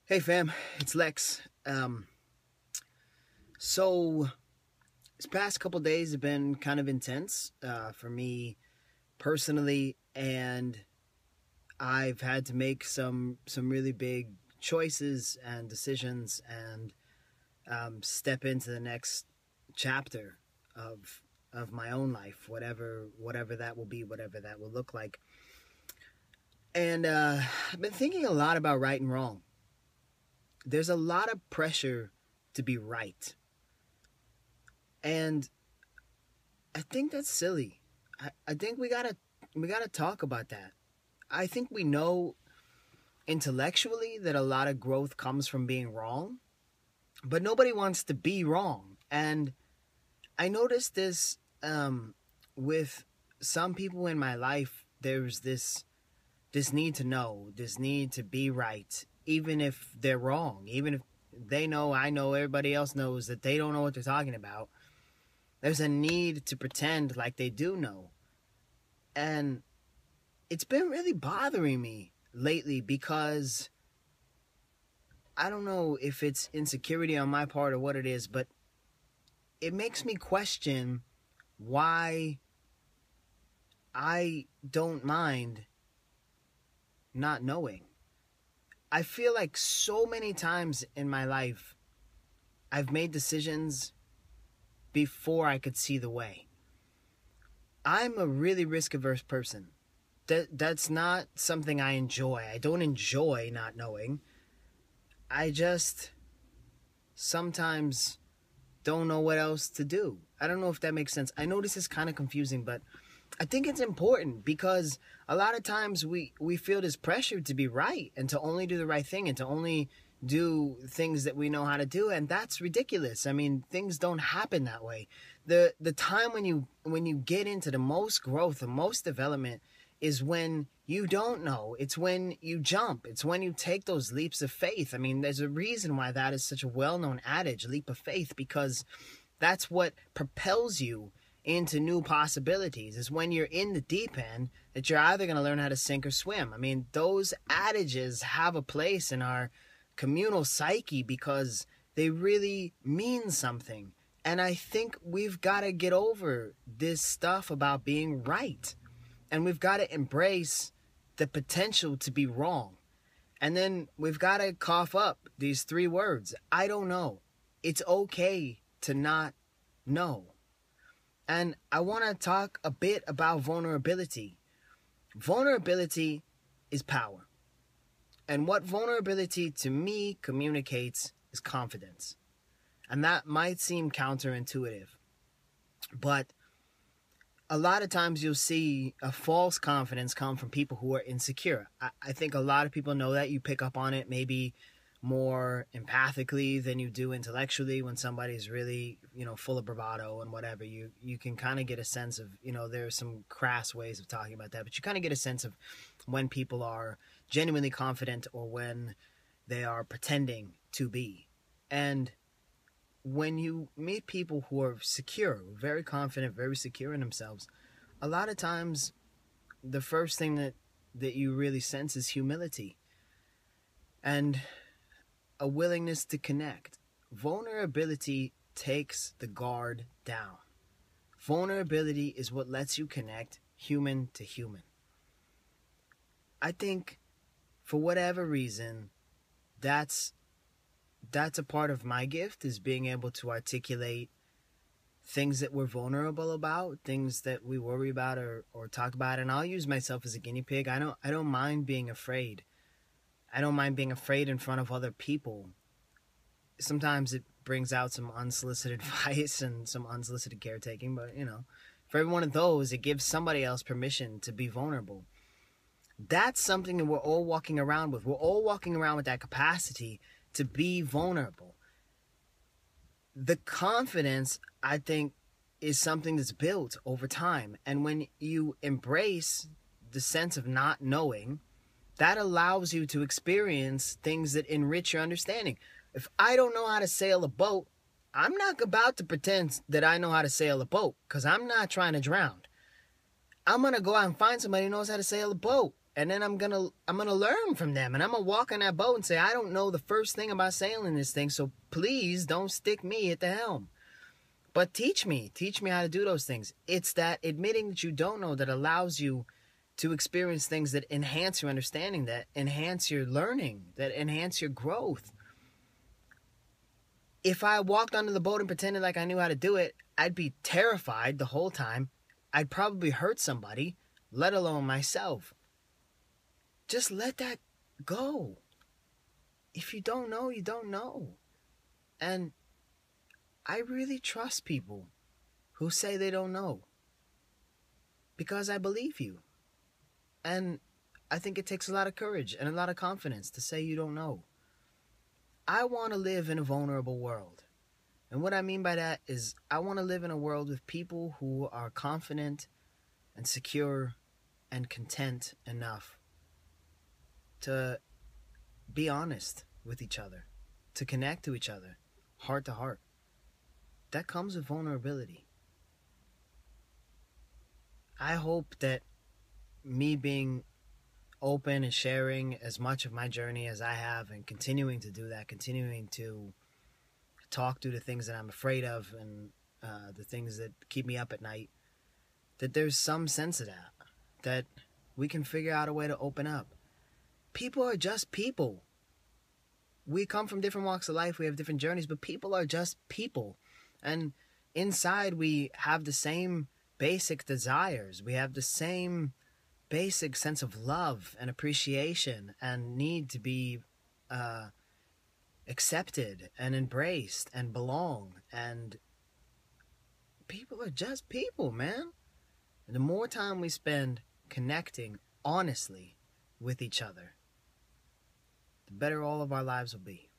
Hey fam, it's Lex. So this past couple days have been kind of intense for me personally, and I've had to make some really big choices and decisions, and step into the next chapter of my own life, whatever that will be, whatever that will look like. And I've been thinking a lot about right and wrong. There's a lot of pressure to be right, and I think that's silly. I think we gotta talk about that. I think we know intellectually that a lot of growth comes from being wrong, but nobody wants to be wrong. And I noticed this with some people in my life. There's this need to know, this need to be right, even if they're wrong, even if they know, I know, everybody else knows that they don't know what they're talking about. There's a need to pretend like they do know. And it's been really bothering me lately because I don't know if it's insecurity on my part or what it is, but it makes me question why I don't mind not knowing. I feel like so many times in my life, I've made decisions before I could see the way. I'm a really risk averse person. That's not something I enjoy. I don't enjoy not knowing. I just sometimes don't know what else to do. I don't know if that makes sense. I know this is kind of confusing, but I think it's important because a lot of times we feel this pressure to be right and to only do the right thing and to only do things that we know how to do, and that's ridiculous. I mean, things don't happen that way. The time when you get into the most growth, the most development is when you don't know. It's when you jump. It's when you take those leaps of faith. I mean, there's a reason why that is such a well-known adage, leap of faith, because that's what propels you into new possibilities. Is when you're in the deep end that you're either going to learn how to sink or swim. I mean, those adages have a place in our communal psyche because they really mean something. And I think we've got to get over this stuff about being right. And we've got to embrace the potential to be wrong. And then we've got to cough up these three words: I don't know. It's okay to not know. And I want to talk a bit about vulnerability. Vulnerability is power. And what vulnerability to me communicates is confidence. And that might seem counterintuitive, but a lot of times you'll see a false confidence come from people who are insecure. I think a lot of people know that. You pick up on it maybe more empathically than you do intellectually. When somebody's really, full of bravado and whatever, you can kind of get a sense of, there's some crass ways of talking about that, but you kind of get a sense of when people are genuinely confident or when they are pretending to be. And when you meet people who are secure, very confident, very secure in themselves, a lot of times the first thing that you really sense is humility and a willingness to connect. Vulnerability takes the guard down. Vulnerability is what lets you connect human to human. I think for whatever reason, that's a part of my gift, is being able to articulate things that we're vulnerable about, things that we worry about or talk about. And I'll use myself as a guinea pig. I don't mind being afraid. I don't mind being afraid in front of other people. Sometimes it brings out some unsolicited advice and some unsolicited caretaking, but for every one of those, it gives somebody else permission to be vulnerable. That's something that we're all walking around with. We're all walking around with that capacity to be vulnerable. The confidence, I think, is something that's built over time. And when you embrace the sense of not knowing, that allows you to experience things that enrich your understanding. If I don't know how to sail a boat, I'm not about to pretend that I know how to sail a boat, because I'm not trying to drown. I'm going to go out and find somebody who knows how to sail a boat. and then I'm gonna learn from them, and I'm gonna walk on that boat and say, I don't know the first thing about sailing this thing, so please don't stick me at the helm. But teach me how to do those things. It's that admitting that you don't know that allows you to experience things that enhance your understanding, that enhance your learning, that enhance your growth. If I walked onto the boat and pretended like I knew how to do it, I'd be terrified the whole time. I'd probably hurt somebody, let alone myself. Just let that go. If you don't know, you don't know. And I really trust people who say they don't know, because I believe you. And I think it takes a lot of courage and a lot of confidence to say you don't know. I want to live in a vulnerable world. And what I mean by that is I want to live in a world with people who are confident and secure and content enough to be honest with each other, to connect to each other, heart to heart. That comes with vulnerability. I hope that me being open and sharing as much of my journey as I have, and continuing to do that, continuing to talk through the things that I'm afraid of, and the things that keep me up at night, that there's some sense of that we can figure out a way to open up. People are just people. We come from different walks of life, we have different journeys, but people are just people. And inside we have the same basic desires. We have the same basic sense of love and appreciation and need to be accepted and embraced and belong. And people are just people, man. And the more time we spend connecting honestly with each other, the better all of our lives will be.